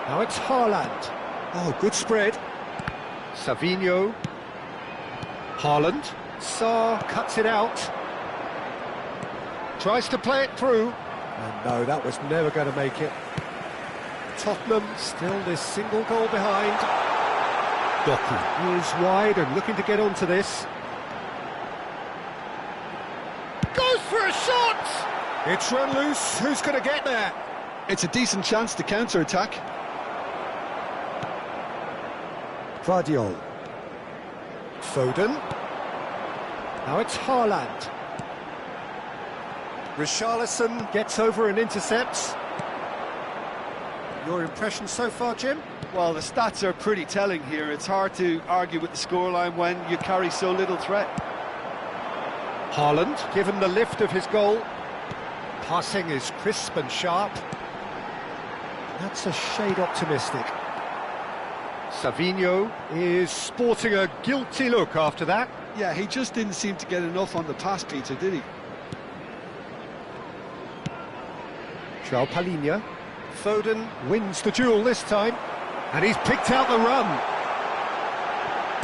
Now it's Haaland. Oh, good spread. Savinho. Haaland. Sarr cuts it out. Tries to play it through. And no, that was never going to make it. Tottenham still this single goal behind. Doku is wide and looking to get onto this. Goes for a shot! It's run loose. Who's going to get there? It's a decent chance to counter-attack. Gvardiol. Foden. Now it's Haaland. Richarlison gets over and intercepts. Your impression so far, Jim? Well, the stats are pretty telling here. It's hard to argue with the scoreline when you carry so little threat. Haaland, given the lift of his goal. Passing is crisp and sharp. That's a shade optimistic. Savinho is sporting a guilty look after that. Yeah, he just didn't seem to get enough on the pass, Peter, did he? João Palhinha. Foden wins the duel this time, and he's picked out the run.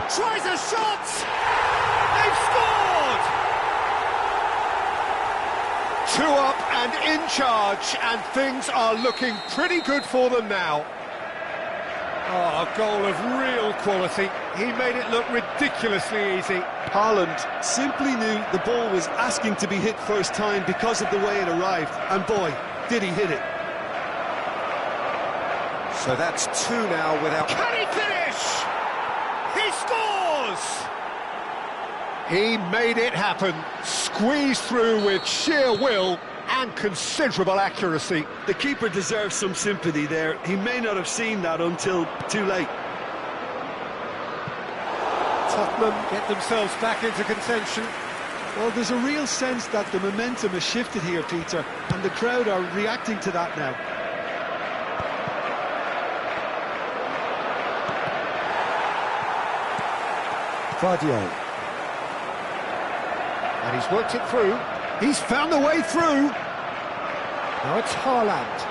Tries a shot! They've scored! 2 up and in charge, and things are looking pretty good for them now. Oh, a goal of real quality. He made it look ridiculously easy. Haaland simply knew the ball was asking to be hit first time because of the way it arrived, and boy, did he hit it. So that's 2 now without... Can he finish? He scores! He made it happen, squeezed through with sheer will and considerable accuracy. The keeper deserves some sympathy there. He may not have seen that until too late. Tottenham get themselves back into contention. Well, there's a real sense that the momentum has shifted here, Peter, and the crowd are reacting to that now. Vardiol. And he's worked it through. He's found the way through. Now it's Haaland.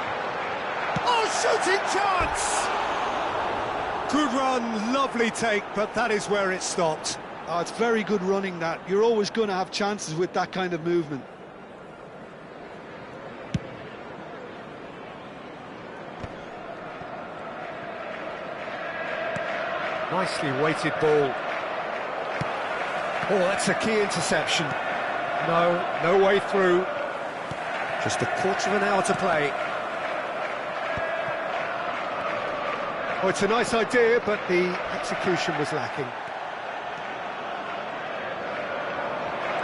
Oh, shooting chance! Good run, lovely take, but that is where it stopped. Oh, it's very good running that. You're always going to have chances with that kind of movement. Nicely weighted ball. Oh, that's a key interception. No way through. Just a quarter of an hour to play. Oh, it's a nice idea, but the execution was lacking.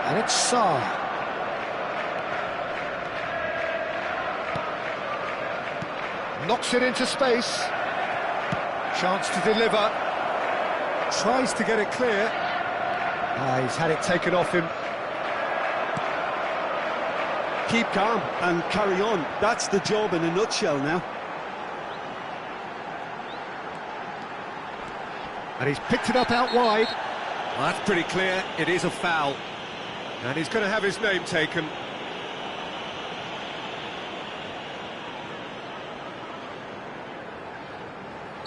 And it's Sarr. Knocks it into space. Chance to deliver. Tries to get it clear. He's had it taken off him. Keep calm and carry on. That's the job in a nutshell now. And he's picked it up out wide. Well, that's pretty clear. It is a foul. And he's going to have his name taken.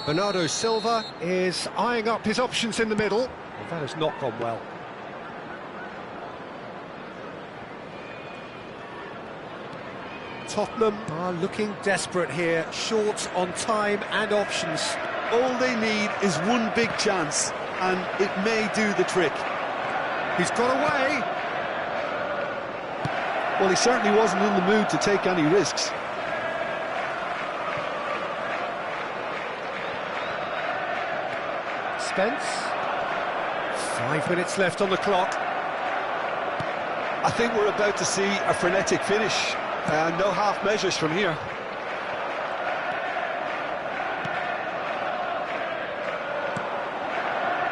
Bernardo Silva is eyeing up his options in the middle. Well, that has not gone well. Tottenham are looking desperate here, short on time and options. All they need is one big chance, and it may do the trick. He's got away. Well, he certainly wasn't in the mood to take any risks. Spence. 5 minutes left on the clock. I think we're about to see a frenetic finish. No half measures from here.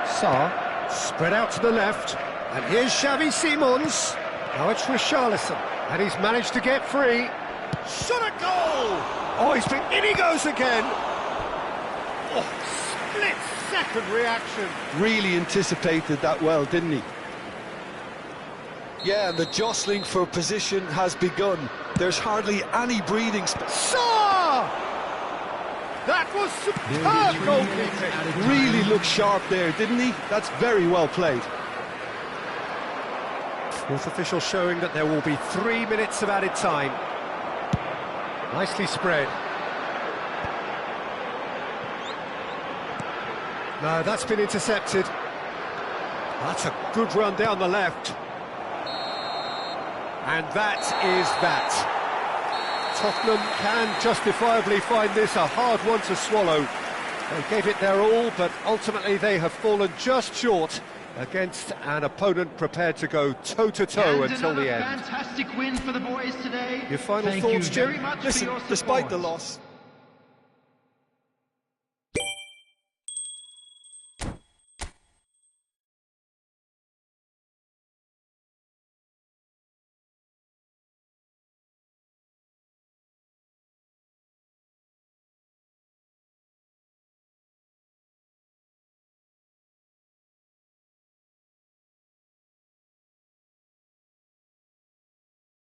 Sarr, spread out to the left. And here's Xavi Simons. Now it's Richarlison. And he's managed to get free. Shot a goal! Oh, in he goes again. Oh, split-second reaction. Really anticipated that well, didn't he? Yeah, the jostling for position has begun. There's hardly any breathing space. Sarr! That was superb goalkeeping. Really looked sharp there, didn't he? That's very well played. Fourth official showing that there will be 3 minutes of added time. Nicely spread. No, that's been intercepted. That's a good run down the left. And that is that. Tottenham can justifiably find this a hard one to swallow. They gave it their all, but ultimately they have fallen just short against an opponent prepared to go toe-to-toe until the end. Fantastic win for the boys today. Your final thoughts, Jim? Listen, despite the loss,